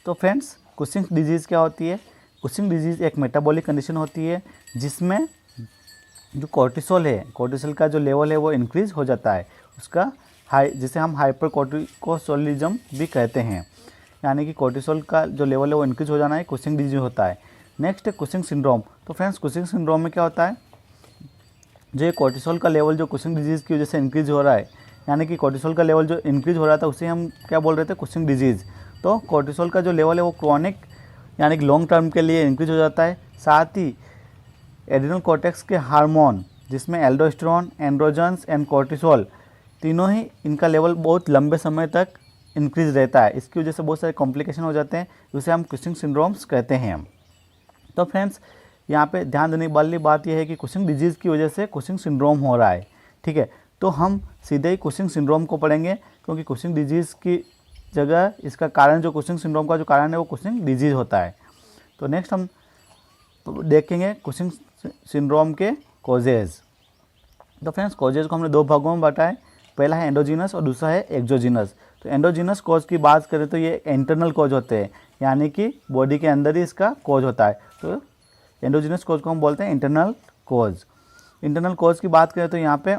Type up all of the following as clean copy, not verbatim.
तो friends Cushing disease क्या होती है? कुशिंग डिजीज़ एक मेटाबॉलिक कंडीशन होती है जिसमें जो कोर्टिसोल है, कोर्टिसोल का जो लेवल है वो इंक्रीज़ हो जाता है, उसका जिसे हम हाइपर कोर्टिकोसोलिज्म भी कहते हैं, यानी कि कोर्टिसोल का जो लेवल है वो इंक्रीज हो जाना है, कुशिंग डिजीज होता है। नेक्स्ट है कुशिंग सिंड्रोम। तो फ्रेंड्स कुशिंग सिंड्रोम में क्या होता है? जो ये कोर्टिसोल का लेवल जो कुशिंग डिजीज़ की वजह से इंक्रीज हो रहा है, यानी कि कोर्टिसोल का लेवल जो इंक्रीज हो रहा था उसे हम क्या बोल रहे थे? Cushing disease. तो कोर्टिसोल का जो लेवल है वो क्रॉनिक यानी कि लॉन्ग टर्म के लिए इंक्रीज हो जाता है। साथ ही एड्रिनल कॉर्टेक्स के हार्मोन जिसमें एल्डोस्टेरोन, एंड्रोजन्स एंड कोर्टिसोल तीनों ही इनका लेवल बहुत लंबे समय तक इंक्रीज रहता है। इसकी वजह से बहुत सारे कॉम्प्लिकेशन हो जाते हैं, जिसे हम कुशिंग सिंड्रोम्स कहते हैं। तो फ्रेंड्स यहाँ पे ध्यान देने वाली बात यह है कि कुशिंग डिजीज़ की वजह से कुशिंग सिंड्रोम हो रहा है, ठीक है। तो हम सीधे ही कुशिंग सिंड्रोम को पढ़ेंगे, क्योंकि कुशिंग डिजीज़ की जगह इसका कारण जो कुशिंग सिंड्रोम का जो कारण है वो कुशिंग डिजीज़ होता है। तो नेक्स्ट हम देखेंगे कुशिंग सिंड्रोम के कॉजेज़। तो फ्रेंड्स कॉजेज़ को हमने दो भागों में बांटा है, पहला है एंडोजीनस और दूसरा है एक्सोजीनस। तो एंडोजीनस कॉज की बात करें तो ये इंटरनल कॉज होते हैं, यानी कि बॉडी के अंदर ही इसका कॉज होता है। तो एंडोजीनस कॉज को हम बोलते हैं इंटरनल कॉज। इंटरनल कॉज की बात करें तो यहाँ पे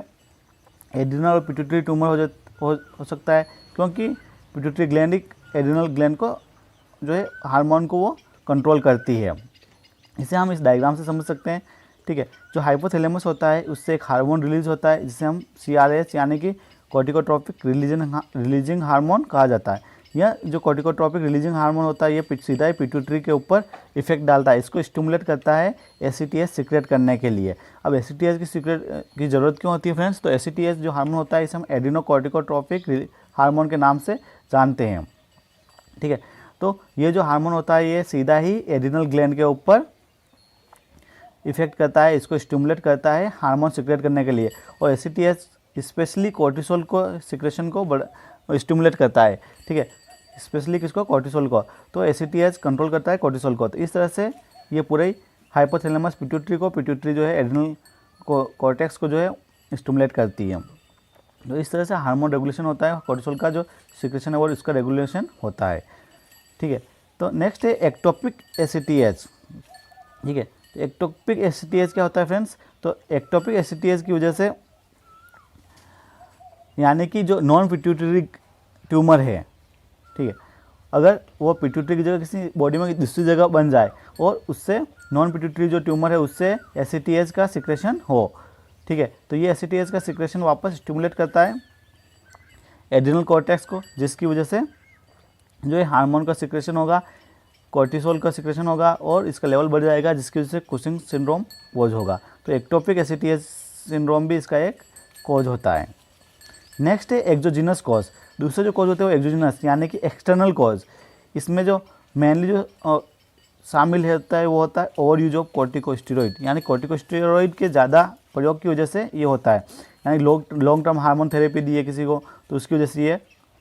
एड्रिनल और पिट्यूटरी ट्यूमर हो सकता है, क्योंकि पिट्यूटरी ग्लैंड एड्रिनल ग्लैंड को जो है हार्मोन को वो कंट्रोल करती है। इसे हम इस डायग्राम से समझ सकते हैं, ठीक है। जो हाइपोथैलेमस होता है उससे एक हार्मोन रिलीज होता है जिसे हम CRH यानी कि कॉर्टिकोट्रोपिक रिलीजिंग हार्मोन कहा जाता है। यह जो कॉर्टिकोट्रोपिक रिलीजिंग हार्मोन होता है ये सीधा ही पिट्यूटरी के ऊपर इफेक्ट डालता है, इसको स्टिमुलेट करता है ACTH सीक्रेट करने के लिए। अब ACTH की सीक्रेट की ज़रूरत क्यों होती है फ्रेंड्स? तो ACTH जो हार्मोन होता है इसे हम एड्रिनोकॉर्टिकोट्रोपिक हार्मोन के नाम से जानते हैं, ठीक है। तो ये जो हार्मोन होता है ये सीधा ही एड्रिनल ग्लैंड के ऊपर इफेक्ट करता है, इसको स्टिमुलेट करता है हार्मोन सीक्रेट करने के लिए। और ACTH स्पेशली कोर्टिसोल को सिक्रेशन को स्टिमुलेट करता है, ठीक है, स्पेशली किसको? कोर्टिसोल को। तो ACTH कंट्रोल करता है कोर्टिसोल को। तो इस तरह से ये पूरे हाइपोथैलेमस पिट्यूटरी जो है एड्रिनल कॉर्टेक्स को जो है स्टिमुलेट करती है। तो इस तरह से हार्मोन रेगुलेशन होता है, कोर्टिसोल का जो सिक्रेशन है वो इसका रेगुलेशन होता है, ठीक है। तो नेक्स्ट है एक्टोपिक ACTH, ठीक है। तो एक्टोपिक ACTH क्या होता है फ्रेंड्स? तो एक्टोपिक ACTH की वजह से यानी कि जो नॉन पिट्यूटरी ट्यूमर है, ठीक है, अगर वो पिट्यूटरी की जगह किसी बॉडी में दूसरी जगह बन जाए और उससे नॉन पिट्यूटरी जो ट्यूमर है उससे ACTH का सिक्रेशन हो, ठीक है, तो ये ACTH का सिक्रेशन वापस स्टिमुलेट करता है एड्रिनल कॉर्टेक्स को, जिसकी वजह से जो है हार्मोन का सिक्रेशन होगा, कोर्टिसोल का सिक्रेशन होगा और इसका लेवल बढ़ जाएगा, जिसकी वजह से कुशिंग सिंड्रोम कॉज होगा। तो एक्टोपिक ACTH सिंड्रोम भी इसका एक कॉज होता है। नेक्स्ट है एक्सोजीनस कॉज। दूसरे जो कॉज होते हैं वो एक्सोजीनस यानी कि एक्सटर्नल कॉज। इसमें जो मेनली जो शामिल होता है वो होता है ओवर यूज ऑफ कॉर्टिकोस्टेरॉइड, यानी कॉर्टिकोस्टेरॉइड के ज़्यादा प्रयोग की वजह से ये होता है, यानी लॉन्ग टर्म हार्मोन थेरेपी दी है किसी को तो उसकी वजह से ये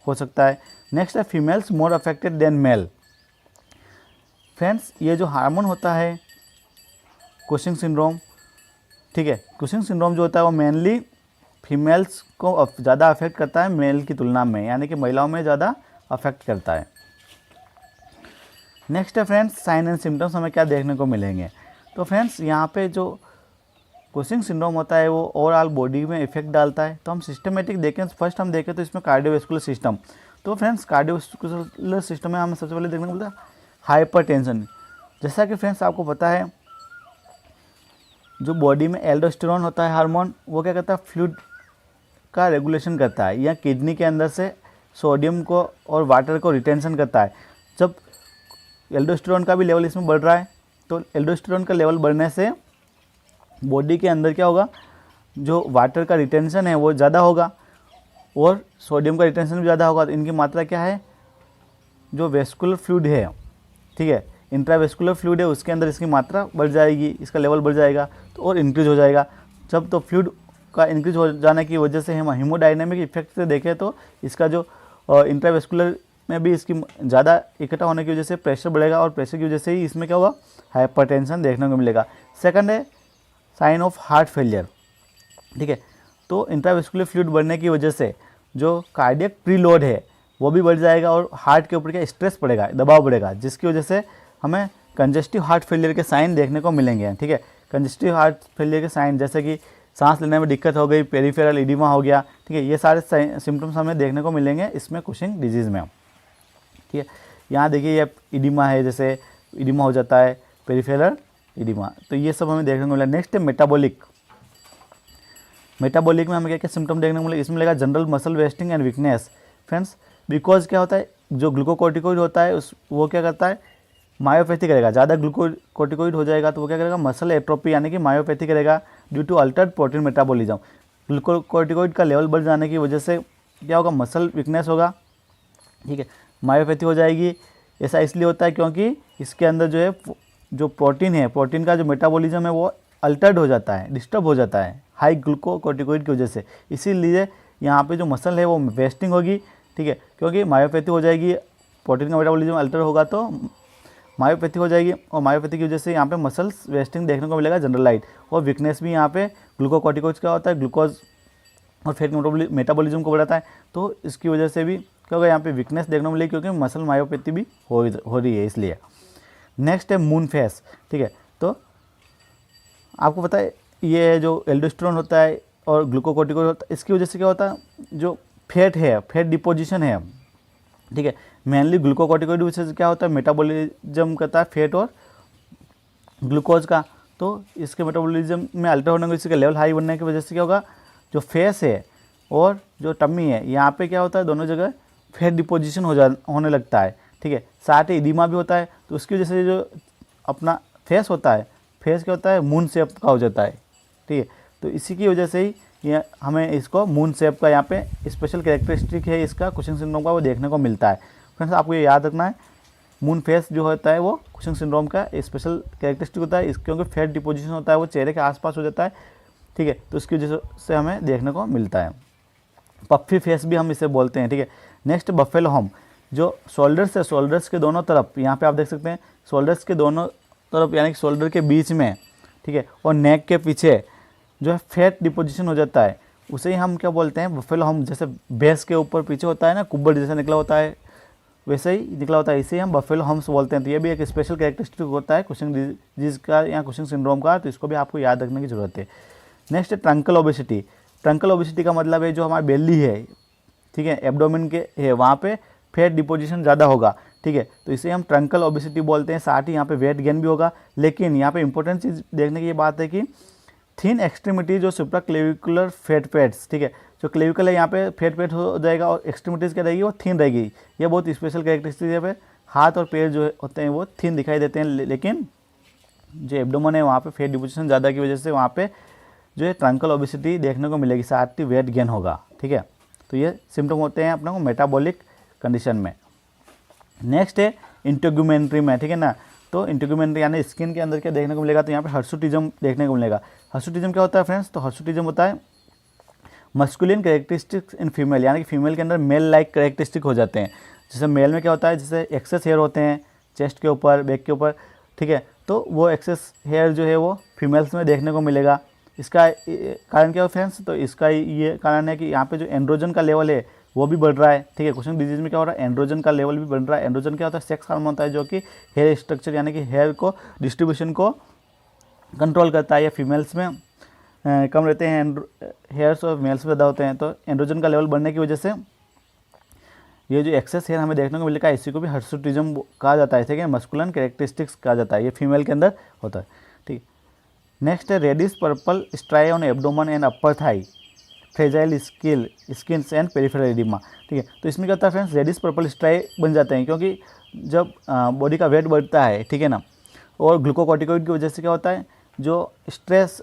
हो सकता है। नेक्स्ट है फीमेल्स मोर अफेक्टेड देन मेल। फ्रेंड्स ये जो हार्मोन होता है कुशिंग सिंड्रोम, ठीक है, कुशिंग सिंड्रोम जो होता है वो मेनली फीमेल्स को ज़्यादा अफेक्ट करता है मेल की तुलना में, यानी कि महिलाओं में ज़्यादा अफेक्ट करता है। नेक्स्ट है फ्रेंड्स साइन एंड सिम्टम्स हमें क्या देखने को मिलेंगे। तो फ्रेंड्स यहाँ पे जो कुशिंग सिंड्रोम होता है वो ओवरऑल बॉडी में इफेक्ट डालता है। तो हम सिस्टमेटिक देखें, फर्स्ट हम देखें तो इसमें कार्डियोवैस्कुलर सिस्टम। तो फ्रेंड्स कार्डियोवैस्कुलर सिस्टम में हमें सबसे पहले देखने को मिलता है हाइपरटेंशन। जैसा कि फ्रेंड्स आपको पता है जो बॉडी में एल्डोस्टेरोन होता है हार्मोन वो क्या करता है? फ्लूइड का रेगुलेशन करता है, या किडनी के अंदर से सोडियम को और वाटर को रिटेंशन करता है। जब एल्डोस्टेरोन का भी लेवल इसमें बढ़ रहा है तो एल्डोस्टेरोन का लेवल बढ़ने से बॉडी के अंदर क्या होगा? जो वाटर का रिटेंशन है वो ज़्यादा होगा और सोडियम का रिटेंशन भी ज़्यादा होगा। तो इनकी मात्रा क्या है? जो वेस्कुलर फ्लूइड है, ठीक है, इंट्रावेस्कुलर फ्लूइड है उसके अंदर इसकी मात्रा बढ़ जाएगी, इसका लेवल बढ़ जाएगा तो और इंक्रीज हो जाएगा। जब तो फ्लूइड का इंक्रीज हो जाने की वजह से हम हीमोडायनेमिक इफेक्ट से देखें तो इसका जो इंट्रावेस्कुलर में भी इसकी ज़्यादा इकट्ठा होने की वजह से प्रेशर बढ़ेगा और प्रेशर की वजह से ही इसमें क्या होगा? हाइपरटेंशन देखने को मिलेगा। सेकंड है साइन ऑफ हार्ट फेलियर, ठीक है। तो इंट्रावेस्कुलर फ्लूइड बढ़ने की वजह से जो कार्डियक प्रीलोड है वो भी बढ़ जाएगा और हार्ट के ऊपर क्या स्ट्रेस पड़ेगा, दबाव बढ़ेगा, जिसकी वजह से हमें कंजेस्टिव हार्ट फेलियर के साइन देखने को मिलेंगे। ठीक है, कंजेस्टिव हार्ट फेलियर के साइन जैसे कि सांस लेने में दिक्कत हो गई, पेरिफेरल इडिमा हो गया। ठीक है, ये सारे सिम्टम्स हमें देखने को मिलेंगे इसमें कुशिंग डिजीज़ में। ठीक है, यहाँ देखिए ये इडिमा है, जैसे इडिमा हो जाता है, पेरिफेरल इडिमा, तो ये सब हमें देखने को मिला। नेक्स्ट है मेटाबॉलिक। मेटाबॉलिक में हमें क्या क्या सिम्टम देखने को मिलेगा, इसमें मिलेगा general muscle wasting and weakness. Friends, because क्या होता है, जो ग्लूकोकॉर्टिकोइड होता है वो क्या करता है, मायोपैथी करेगा। ज़्यादा ग्लूकोकॉर्टिकोइड हो जाएगा तो वो क्या करेगा, मसल एट्रोपी यानी कि मायोपैथी करेगा due to altered protein metabolism. Glucocorticoid का लेवल बढ़ जाने की वजह से क्या होगा, मसल वीकनेस होगा। ठीक है, मायोपैथी हो जाएगी। ऐसा इसलिए होता है क्योंकि इसके अंदर जो है, जो प्रोटीन है, प्रोटीन का जो मेटाबॉलिज्म है वो अल्टर्ड हो जाता है, डिस्टर्ब हो जाता है हाई ग्लूकोकॉर्टिकोइड की वजह से। इसीलिए यहाँ पे जो मसल है वो वेस्टिंग होगी। ठीक है, क्योंकि मायोपैथी हो जाएगी, प्रोटीन का मेटाबॉलिज्म अल्टर होगा तो मायोपैथी हो जाएगी, और मायोपैथी की वजह से यहाँ पे मसल्स वेस्टिंग देखने को मिलेगा, जनरलाइट, और वीकनेस भी यहाँ पे ग्लूकोकॉर्टिकोइड का होता है, ग्लूकोज और फैट मेटाबॉलिज्म को बढ़ाता है, तो इसकी वजह से भी क्या होगा, यहाँ पे वीकनेस देखने को मिलेगी, क्योंकि मसल मायोपैथी भी हो रही है इसलिए। नेक्स्ट है मून फेस। ठीक है, तो आपको पता है ये जो एल्डोस्टेरोन होता है और ग्लूकोकॉर्टिकोइड होता है, इसकी वजह से क्या होता है, जो फैट है, फैट डिपोजिशन है। ठीक है, मेनली ग्लूकोकॉर्टिकोइड वजह से क्या होता है, मेटाबॉलिज्म करता है फैट और ग्लूकोज का, तो इसके मेटाबॉलिज्म में अल्टर होने की वजह से, लेवल हाई बनने की वजह से क्या होगा, जो फेस है और जो टम्मी है, यहाँ पे क्या होता है, दोनों जगह फैट डिपोजिशन होने लगता है। ठीक है, साथ ही इडिमा भी होता है, तो उसकी वजह से जो अपना फेस होता है, फेस क्या होता है, मून शेप का हो जाता है। ठीक है, तो इसी की वजह से ही ये हमें इसको मून शेप का यहाँ पे स्पेशल कैरेक्टरिस्टिक है इसका, कुशिंग सिंड्रोम का, वो देखने को मिलता है। फ्रेंड्स, आपको ये याद रखना है, मून फेस जो होता है वो कुशिंग सिंड्रोम का स्पेशल कैरेक्टरिस्टिक होता है, क्योंकि फैट डिपोजिशन होता है वो चेहरे के आसपास हो जाता है। ठीक है, तो उसकी वजह से हमें देखने को मिलता है। पफ्फी फेस भी हम इसे बोलते हैं। ठीक है, नेक्स्ट बफेलो हम, जो शोल्डर्स है, शोल्डर्स के दोनों तरफ, यहाँ पे आप देख सकते हैं शोल्डर्स के दोनों तरफ, यानी कि शोल्डर के बीच में, ठीक है, और नेक के पीछे जो है फैट डिपोजिशन हो जाता है, उसे ही हम क्या बोलते हैं, बफेलो हम। जैसे भैंस के ऊपर पीछे होता है ना, कुब्बड़ जैसा निकला होता है, वैसे ही निकला होता है, इसे हम बफेलो हम्स बोलते हैं। तो ये भी एक स्पेशल कैरेक्टरिस्टिक होता है कुशिंग डिजीज का या कुशिंग सिंड्रोम का, तो इसको भी आपको याद रखने की जरूरत है। नेक्स्ट है ट्रंकल ओबेसिटी। ट्रंकल ओबेसिटी का मतलब है जो हमारी बेली है, ठीक है, एब्डोमेन के है, वहाँ पे फैट डिपोजिशन ज़्यादा होगा। ठीक है, तो इसे हम ट्रंकल ओबेसिटी बोलते हैं। साथ ही यहाँ पे वेट गेन भी होगा, लेकिन यहाँ पे इंपॉर्टेंट चीज़ देखने की ये बात है कि थिन एक्सट्रीमिटी जो सुप्राक्लेविकुलर फैट पैड्स, ठीक है, जो क्लेविकल है यहाँ पे फैट पैड हो जाएगा, और एक्सट्रीमिटीज़ क्या रहेगी, वो थिन रहेगी। ये बहुत स्पेशल कैरेक्टरिस्टिक है। पे हाथ और पैर जो होते हैं वो थिन दिखाई देते हैं, लेकिन जो एब्डोमेन है वहाँ पे फैट डिपोजिशन ज़्यादा की वजह से वहाँ पे जो है ट्रंकल ओबेसिटी देखने को मिलेगी, साथ ही वेट गेन होगा। ठीक है, तो ये सिम्टम होते हैं अपने को मेटाबॉलिक कंडीशन में। नेक्स्ट है इंटेगुमेंट्री में, ठीक है ना, तो इंटेगुमेंट्री यानी स्किन के अंदर क्या देखने को मिलेगा, तो यहाँ पे हर्सुटिज्म देखने को मिलेगा। हर्सुटिज्म क्या होता है फ्रेंड्स, तो हर्सुटिज्म होता है मस्कुलिन कैरेक्टरिस्टिक्स इन फीमेल, यानी कि फीमेल के अंदर मेल लाइक कैरेक्टरिस्टिक हो जाते हैं। जैसे मेल में क्या होता है, जैसे एक्सेस हेयर होते हैं चेस्ट के ऊपर, बैक के ऊपर, ठीक है, तो वो एक्सेस हेयर जो है वो फीमेल्स में देखने को मिलेगा। इसका कारण क्या है फ्रेंड्स, तो इसका ये कारण है कि यहाँ पे जो एंड्रोजन का लेवल है वो भी बढ़ रहा है। ठीक है, कुशिंग डिजीज में क्या हो रहा है, एंड्रोजन का लेवल भी बढ़ रहा है। एंड्रोजन क्या होता है, सेक्स हार्मोन होता है जो कि हेयर स्ट्रक्चर यानी कि हेयर को डिस्ट्रीब्यूशन को कंट्रोल करता है। या फीमेल्स में कम रहते हैं हेयर्स और मेल्स में ज़्यादा होते हैं। तो एंड्रोजन का लेवल बढ़ने की वजह से ये जो एक्सेस हेयर हमें देखने को मिलेगा, इसी को भी हर्सुटिज्म कहा जाता है। ठीक है, मस्कुलिन कैरेक्टरिस्टिक्स कहा जाता है, ये फीमेल के अंदर होता है। ठीक, नेक्स्ट है reddish purple striae on abdomen and upper thigh, fragile skin and peripheral oedema. ठीक है, तो इसमें क्या होता है फ्रेंड्स, रेडिश पर्पल स्ट्राई बन जाते हैं, क्योंकि जब बॉडी का वेट बढ़ता है, ठीक है ना, और ग्लूकोकॉर्टिकोइड की वजह से क्या होता है, जो स्ट्रेस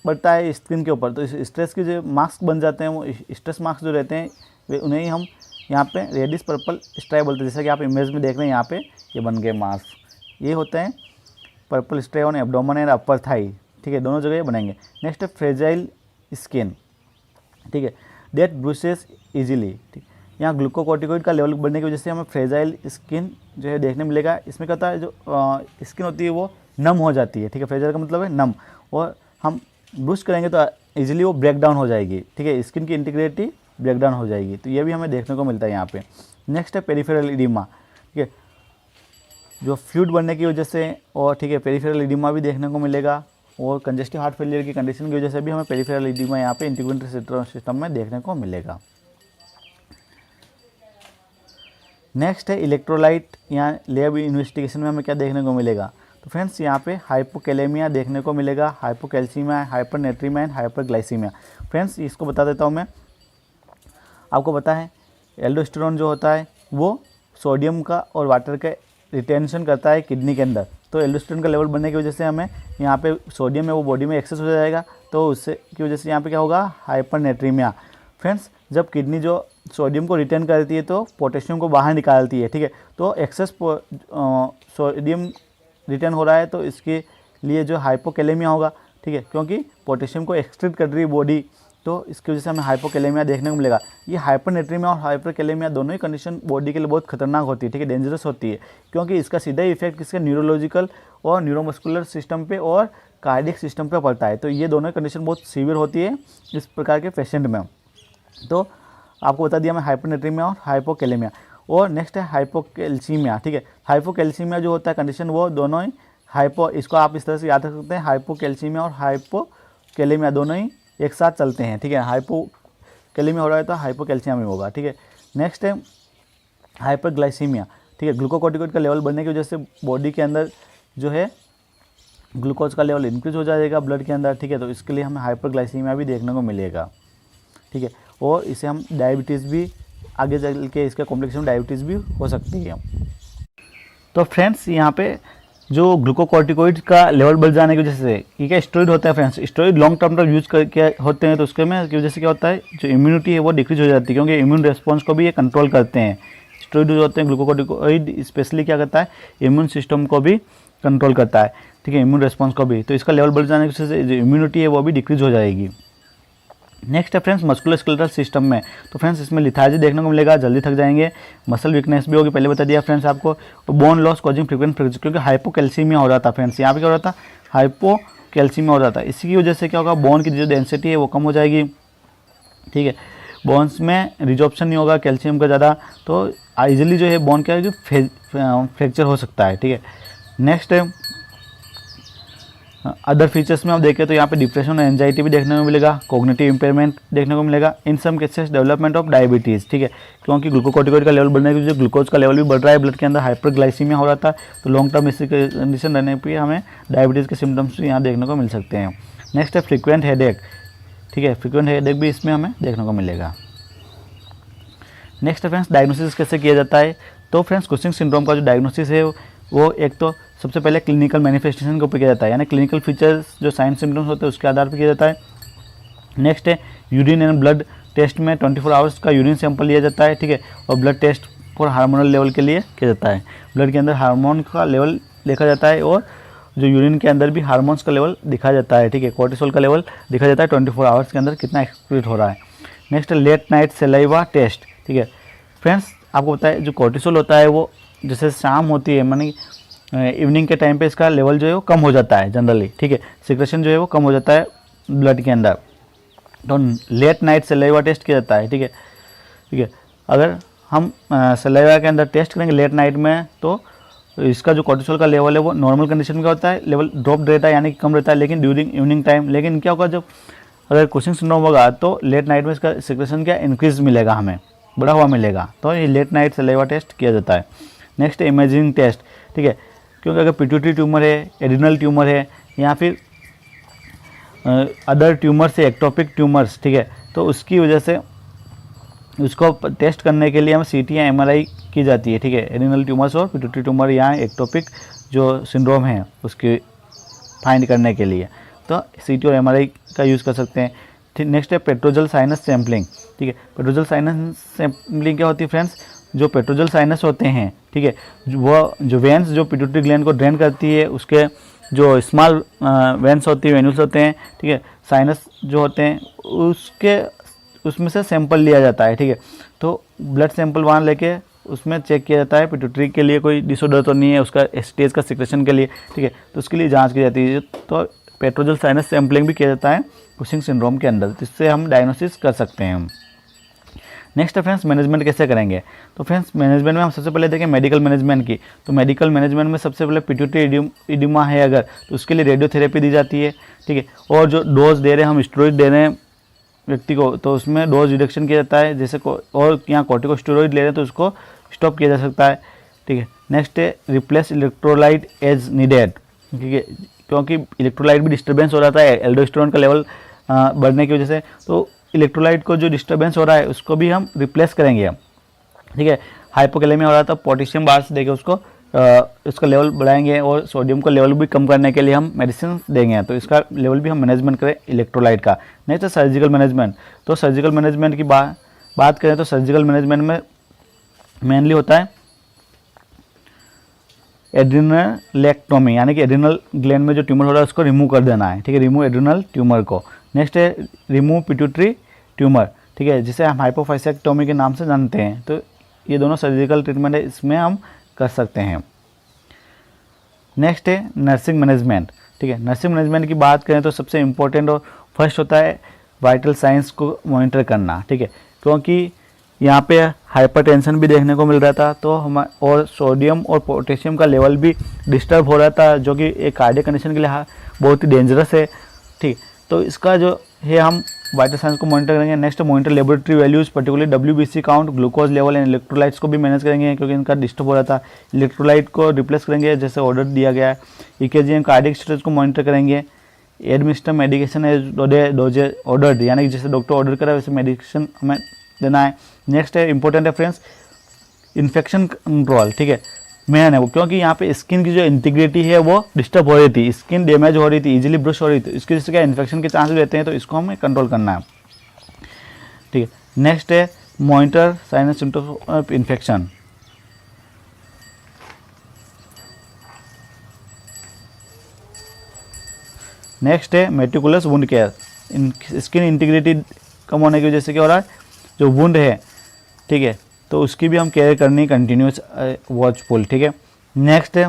बढ़ता है स्किन के ऊपर, तो इस स्ट्रेस के जो मार्क्स बन जाते हैं, वो स्ट्रेस मार्क्स जो रहते हैं वे उन्हें ही हम यहाँ पे रेडिश पर्पल स्ट्राई बोलते हैं। जैसा कि आप इमेज में देख रहे हैं, यहाँ पे ये बन गए मार्क्स, ये होते हैं purple striae on abdomen and upper thigh. ठीक है, दोनों जगह ये बनेंगे। नेक्स्ट है फ्रेजाइल स्किन, ठीक है, डेट ब्रूसेस इजीली। ठीक, यहाँ ग्लूकोकॉर्टिकोइड का लेवल बढ़ने की वजह से हमें फ्रेजाइल स्किन जो है देखने मिलेगा। इसमें क्या होता है, जो स्किन होती है वो नम हो जाती है। ठीक है, फ्रेजाइल का मतलब है नम, और हम ब्रूश करेंगे तो इजीली वो ब्रेक डाउन हो जाएगी। ठीक है, स्किन की इंटीग्रिटी ब्रेक डाउन हो जाएगी, तो ये भी हमें देखने को मिलता है यहाँ पे। नेक्स्ट है पेरिफेरल इडिमा, ठीक है, जो फ्लूइड बनने की वजह से, और ठीक है पेरिफेरल इडिमा भी देखने को मिलेगा, और कंजेस्टिव हार्ट फेलियर की कंडीशन की वजह से भी हमें पेरिफेरल इडिमा यहाँ पे इंटीग्रेटेड सिस्टम में देखने को मिलेगा। नेक्स्ट है इलेक्ट्रोलाइट या लैब इन्वेस्टिगेशन में हमें क्या देखने को मिलेगा, तो फ्रेंड्स यहाँ पे हाइपोकैलेमिया देखने को मिलेगा, हाइपोकैल्सीमिया, हाइपरनेट्रीमिया एंड हाइपरग्लाइसीमिया। फ्रेंड्स इसको बता देता हूँ मैं, आपको पता है एल्डोस्टेरोन जो होता है वो सोडियम का और वाटर का रिटेंशन करता है किडनी के अंदर, तो एल्डोस्टेरोन का लेवल बढ़ने की वजह से हमें यहाँ पे सोडियम है वो बॉडी में एक्सेस हो जाएगा, तो उससे की वजह से यहाँ पे क्या होगा, हाइपरनेट्रीमिया। फ्रेंड्स जब किडनी जो सोडियम को रिटेन करती है तो पोटेशियम को बाहर निकालती है, ठीक है, तो एक्सेस सोडियम रिटेन हो रहा है तो इसके लिए जो हाइपोकैलेमिया होगा, ठीक है, क्योंकि पोटेशियम को एक्सट्रैक्ट कर रही है बॉडी, तो इसकी वजह से हमें हाइपोकैलेमिया देखने को मिलेगा। ये हाइपरनेट्रीमिया और हाइपरकैलेमिया दोनों ही कंडीशन बॉडी के लिए बहुत खतरनाक होती है, ठीक है, डेंजरस होती है, क्योंकि इसका सीधा इफेक्ट किसके न्यूरोलॉजिकल और न्यूरोमस्कुलर सिस्टम पे और कार्डियक सिस्टम पे पड़ता है, तो ये दोनों कंडीशन बहुत सीवियर होती है इस प्रकार के पेशेंट में। तो आपको बता दिया मैं हाइपरनेट्रीमिया और हाइपोकैलेमिया। और नेक्स्ट है हाइपोकैल्सीमिया, ठीक है, हाइपोकैल्सीमिया जो होता है कंडीशन वो दोनों ही इसको आप इस तरह से याद रख सकते हैं, हाइपोकैल्सीमिया और हाइपोकैलेमिया दोनों ही एक साथ चलते हैं, ठीक है, हाइपोकैलेमिया हो रहा है तो हाइपोकैल्सीमिया में होगा, ठीक है। नेक्स्ट है हाइपरग्लाइसीमिया, ठीक है, ग्लूकोकॉर्टिकॉइड का लेवल बढ़ने की वजह से बॉडी के अंदर जो है ग्लूकोज का लेवल इंक्रीज हो जाएगा ब्लड के अंदर, ठीक है, तो इसके लिए हमें हाइपरग्लाइसीमिया भी देखने को मिलेगा, ठीक है, और इसे हम डायबिटीज़ भी आगे चल के इसके कॉम्प्लिकेशन डायबिटीज़ भी हो सकती है। तो फ्रेंड्स यहाँ पे जो ग्लूकोकॉर्टिकॉइड का लेवल बढ़ जाने की वजह से ये क्या स्टेरॉइड होता है फ्रेंड्स, स्टेरॉइड लॉन्ग टर्म तक यूज करके होते हैं, तो उसके में की वजह से क्या होता है जो इम्यूनिटी है वो डिक्रीज हो जाती है, क्योंकि इम्यून रिस्पॉन्स को भी ये कंट्रोल करते हैं। स्टेरॉइड जो होते हैं ग्लूकोकॉर्टिकॉइड स्पेशली क्या करता है, इम्यून सिस्टम को भी कंट्रोल करता है, ठीक है, इम्यून रिस्पॉन्स को भी, तो इसका लेवल बढ़ जाने की वजह से जो इम्यूनिटी है वो भी डिक्रीज हो जाएगी। नेक्स्ट है फ्रेंड्स मस्कुलोस्केलेटल सिस्टम में, तो फ्रेंड्स इसमें लिथार्जी देखने को मिलेगा, जल्दी थक जाएंगे, मसल वीकनेस भी होगी, पहले बता दिया फ्रेंड्स आपको, तो bone loss causing frequent fracture, क्योंकि हाइपोकैल्सीमिया हो रहा था फ्रेंड्स, यहाँ पे क्या हो रहा था, हाइपोकैल्सीमिया हो रहा था, इसी की वजह से क्या होगा, बोन की जो डेंसिटी है वो कम हो जाएगी, ठीक है, बोन्स में रिजॉर्प्शन नहीं होगा कैल्शियम का ज़्यादा, तो ईजिली जो है बोन क्या है जो फ्रैक्चर हो सकता है, ठीक है। नेक्स्ट है अदर फीचर्स में आप देखें तो यहाँ पे डिप्रेशन और एंजाइटी भी देखने को मिलेगा, कॉग्निटिव इंपेयरमेंट देखने को मिलेगा, in some cases development of diabetes, ठीक है, क्योंकि ग्लूकोकॉर्टिकॉइड का लेवल बढ़ने की वजह से ग्लूकोज का लेवल भी बढ़ रहा है ब्लड के अंदर, हाइपरग्लाइसीमिया हो रहा था, तो लॉन्ग टर्म इसी कंडीशन रहने पर हमें डायबिटीज़ के सिम्टम्स यहाँ देखने को मिल सकते हैं। नेक्स्ट है फ्रीक्वेंट हेडेक, ठीक है, फ्रीक्वेंट हेडेक भी इसमें हमें देखने को मिलेगा। नेक्स्ट फ्रेंड्स डायग्नोसिस कैसे किया जाता है, तो फ्रेंड्स कुशिंग सिंड्रोम का जो डायग्नोसिस है वो एक तो सबसे पहले क्लिनिकल मैनिफेस्टेशन के ऊपर किया जाता है, यानी क्लिनिकल फीचर्स जो साइन सिम्टम्स होते हैं उसके आधार पर किया जाता है। नेक्स्ट है यूरिन एंड ब्लड टेस्ट में 24 आवर्स का यूरिन सैंपल लिया जाता है, ठीक है, और blood test for hormonal level के लिए किया जाता है, ब्लड के अंदर हार्मोन का लेवल देखा जाता है और जो यूरिन के अंदर भी हार्मोन्स का लेवल दिखा जाता है, ठीक है, कोर्टिसोल का लेवल दिखा जाता है 24 आवर्स के अंदर कितना एक्सक्रीट हो रहा है। Next late night saliva test, ठीक है, फ्रेंड्स आपको पता है जो कोर्टिसोल होता है वो जैसे शाम होती है मानी इवनिंग के टाइम पे इसका लेवल जो है वो कम हो जाता है जनरली, ठीक है, सिक्रेशन जो है वो कम हो जाता है ब्लड के अंदर, तो लेट नाइट सलाइवा टेस्ट किया जाता है, ठीक है, ठीक है, अगर हम सलाइवा के अंदर टेस्ट करेंगे लेट नाइट में तो इसका जो कोर्टिसोल का लेवल है वो नॉर्मल कंडीशन में क्या होता है, लेवल ड्रॉप रहता है यानी कि कम रहता है, लेकिन ड्यूरिंग इवनिंग टाइम, लेकिन क्या होगा जब अगर कुशिंग सिंड्रोम होगा तो लेट नाइट में इसका सिक्रेशन क्या इंक्रीज मिलेगा, हमें बढ़ा हुआ मिलेगा, तो ये लेट नाइट सलाइवा टेस्ट किया जाता है। नेक्स्ट इमेजिंग टेस्ट, ठीक है, क्योंकि अगर पिट्यूटरी ट्यूमर है, एडिनल ट्यूमर है या फिर अदर ट्यूमर से एक्टोपिक ट्यूमर्स, ठीक है, तो उसकी वजह से उसको टेस्ट करने के लिए हम सीटी या एमआरआई की जाती है, ठीक है, एडिनल ट्यूमर्स और पिट्यूटरी ट्यूमर या एक्टोपिक जो सिंड्रोम है उसकी फाइंड करने के लिए, तो सीटी और एमआरआई का यूज़ कर सकते हैं। ठीक, नेक्स्ट है पेट्रोजल साइनस सैम्पलिंग, ठीक है, पेट्रोजल साइनस सैम्पलिंग क्या होती है फ्रेंड्स, जो पेट्रोजल साइनस होते हैं, ठीक है, वो जो वेंस जो पिट्यूटरी ग्लैंड को ड्रेन करती है उसके जो स्मॉल वेंस होती है, वेन्यूल्स होते हैं, ठीक है, साइनस जो होते हैं उसमें से सैंपल लिया जाता है, ठीक है, तो ब्लड सैंपल वहाँ लेके उसमें चेक किया जाता है पिट्यूटरी के लिए कोई डिसऑर्डर तो नहीं है उसका स्टेज का सिक्रेशन के लिए, ठीक है, तो उसके लिए जांच की जाती है, तो पेट्रोजल साइनस सैम्पलिंग भी किया जाता है कुशिंग सिंड्रोम के अंदर, जिससे हम डायग्नोसिस कर सकते हैं। नेक्स्ट है फ्रेंड्स मैनेजमेंट कैसे करेंगे। तो फ्रेंड्स मैनेजमेंट में हम सबसे पहले देखें मेडिकल मैनेजमेंट की। तो मेडिकल मैनेजमेंट में सबसे पहले पिट्यूटरी इडिमा है अगर, तो उसके लिए रेडियोथेरेपी दी जाती है, ठीक है। और जो डोज दे रहे हैं हम, स्टेरॉइड दे रहे हैं व्यक्ति को, तो उसमें डोज रिडक्शन किया जाता है, जैसे और यहाँ कॉर्टिकोस्टेरॉइड ले रहे हैं तो उसको स्टॉप किया जा सकता है, ठीक है। नेक्स्ट है रिप्लेस इलेक्ट्रोलाइट एज नीडेड, ठीक है, क्योंकि इलेक्ट्रोलाइट भी डिस्टर्बेंस हो रहा है एल्डोस्टेरोन का लेवल बढ़ने की वजह से, तो इलेक्ट्रोलाइट को जो डिस्टर्बेंस हो रहा है उसको भी हम रिप्लेस करेंगे, ठीक है। हाइपोकैलेमिया हो रहा था, पोटेशियम बार से देके उसको उसका लेवल बढ़ाएंगे, और सोडियम का लेवल भी कम करने के लिए हम मेडिसिन देंगे, तो इसका लेवल भी हम मैनेजमेंट करें इलेक्ट्रोलाइट का। नेक्स्ट है सर्जिकल मैनेजमेंट। तो सर्जिकल मैनेजमेंट की बात करें तो सर्जिकल मैनेजमेंट में मेनली होता है एड्रिनलेक्टोमी, यानी कि एड्रिनल ग्लैंड में जो ट्यूमर हो रहा है उसको रिमूव कर देना है, ठीक है, रिमूव एड्रिनल ट्यूमर को। नेक्स्ट है रिमूव पिट्यूटरी ट्यूमर, ठीक है, जिसे हम हाइपोफाइसेक्टोमी के नाम से जानते हैं। तो ये दोनों सर्जिकल ट्रीटमेंट है, इसमें हम कर सकते हैं। नेक्स्ट है नर्सिंग मैनेजमेंट, ठीक है। नर्सिंग मैनेजमेंट की बात करें तो सबसे इम्पोर्टेंट और फर्स्ट होता है वाइटल साइंस को मॉनिटर करना, ठीक है, क्योंकि यहाँ पे हाइपरटेंशन भी देखने को मिल रहा था, तो हम और सोडियम और पोटेशियम का लेवल भी डिस्टर्ब हो रहा था, जो कि एक कार्डियक कंडीशन के लिए बहुत ही डेंजरस है, ठीक। तो इसका जो है हम वाइटल साइंस को मॉनिटर करेंगे। Next monitor laboratory values, particularly WBC count, glucose level and electrolytes को भी मैनेज करेंगे, क्योंकि इनका डिस्टर्ब हो रहा था। इलेक्ट्रोलाइट को रिप्लेस करेंगे जैसे ऑर्डर दिया गया है। EKG एंड कार्डियक स्टेटस को मॉनिटर करेंगे। Administer medication as doses ordered, यानी कि जैसे डॉक्टर ऑर्डर करा वैसे मेडिकेशन हमें देना है। नेक्स्ट है इंपॉर्टेंट है फ्रेंड्स इन्फेक्शन कंट्रोल, ठीक है, मेन है वो, क्योंकि यहाँ पे स्किन की जो इंटीग्रिटी है वो डिस्टर्ब हो रही थी, स्किन डैमेज हो रही थी, इजीली ब्रश हो रही थी, इसकी वजह से क्या इन्फेक्शन के चांसेस रहते हैं, तो इसको हमें कंट्रोल करना है, ठीक है। नेक्स्ट है monitor sign and symptoms of infection. Next है meticulous wound care. Skin integrity कम होने की वजह से क्या हो रहा है, जो वुंड है, ठीक है, तो उसकी भी हम केयर करनी कंटिन्यूस वॉचफुल, ठीक है। नेक्स्ट है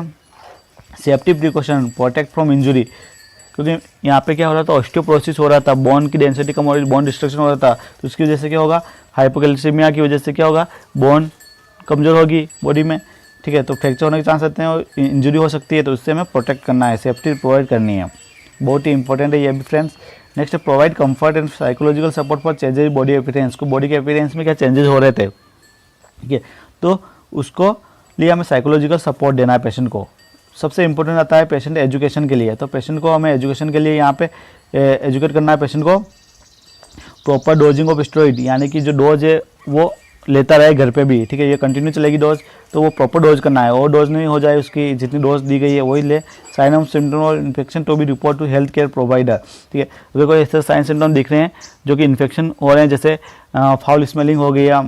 safety precaution, protect from injury, क्योंकि यहाँ पे क्या हो रहा था, ऑस्टियोपोरोसिस हो रहा था, बोन की डेंसिटी कम हो रही, बोन डिस्ट्रक्शन हो रहा था, तो उसकी वजह से क्या होगा, हाइपोकैल्सीमिया की वजह से क्या होगा, बोन कमज़ोर होगी बॉडी में, ठीक है, तो फ्रैक्चर होने के चांस रहते हैं और इंजुरी हो सकती है, तो उससे हमें प्रोटेक्ट करना है, सेफ्टी प्रोवाइड करनी है, बहुत ही इंपॉर्टेंट है ये भी friends. Next provide comfort and psychological support for changes body appearance, को बॉडी के अपीयरेंस में क्या चेंजेस हो रहे थे, ठीक है, तो उसको लिए हमें साइकोलॉजिकल सपोर्ट देना है पेशेंट को। सबसे इंपॉर्टेंट आता है पेशेंट एजुकेशन के लिए, तो पेशेंट को हमें एजुकेशन के लिए यहाँ पे एजुकेट करना है पेशेंट को। प्रॉपर डोजिंग ऑफ स्टेरॉइड, यानी कि जो डोज है वो लेता रहे घर पे भी, ठीक है, ये कंटिन्यू चलेगी डोज, तो वो प्रॉपर डोज करना है, और डोज नहीं हो जाए उसकी, जितनी डोज दी गई है वही ले। साइन ऑफ सिम्टम और infection to be report to health care provider, ठीक है, अगर कोई ऐसे साइन सिम्टम दिख रहे हैं जो कि इन्फेक्शन हो रहे हैं, जैसे फाउल स्मेलिंग हो गया,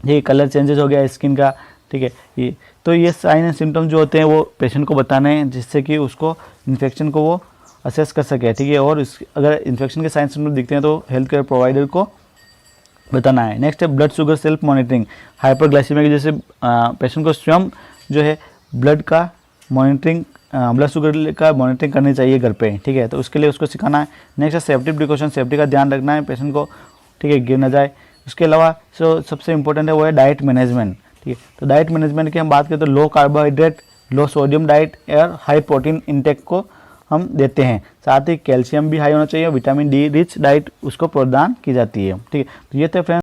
ये कलर चेंजेस हो गया स्किन का, ठीक है, ये तो ये साइन एंड सिम्टम जो होते हैं वो पेशेंट को बताने हैं, जिससे कि उसको इन्फेक्शन को वो असेस कर सके, ठीक है, और अगर इन्फेक्शन के साइन सिम्टम दिखते हैं तो हेल्थ केयर प्रोवाइडर को बताना है। नेक्स्ट है blood sugar self monitoring, hyperglycaemia की जैसे पेशेंट को स्वयं जो है ब्लड का मॉनिटरिंग, ब्लड शुगर का मॉनिटरिंग करनी चाहिए घर पे, ठीक है, तो उसके लिए उसको सिखाना है। नेक्स्ट है सेफ्टी प्रिकॉशन, सेफ्टी का ध्यान रखना है पेशेंट को, ठीक है, गिर ना जाए। उसके अलावा सबसे इंपॉर्टेंट है वो है डाइट मैनेजमेंट, ठीक है, तो डाइट मैनेजमेंट की हम बात करें तो लो कार्बोहाइड्रेट, लो सोडियम डाइट और हाई प्रोटीन इंटेक को हम देते हैं, साथ ही कैल्शियम भी हाई होना चाहिए, विटामिन D रिच डाइट उसको प्रदान की जाती है, ठीक है। तो ये थे फ्रेंड्स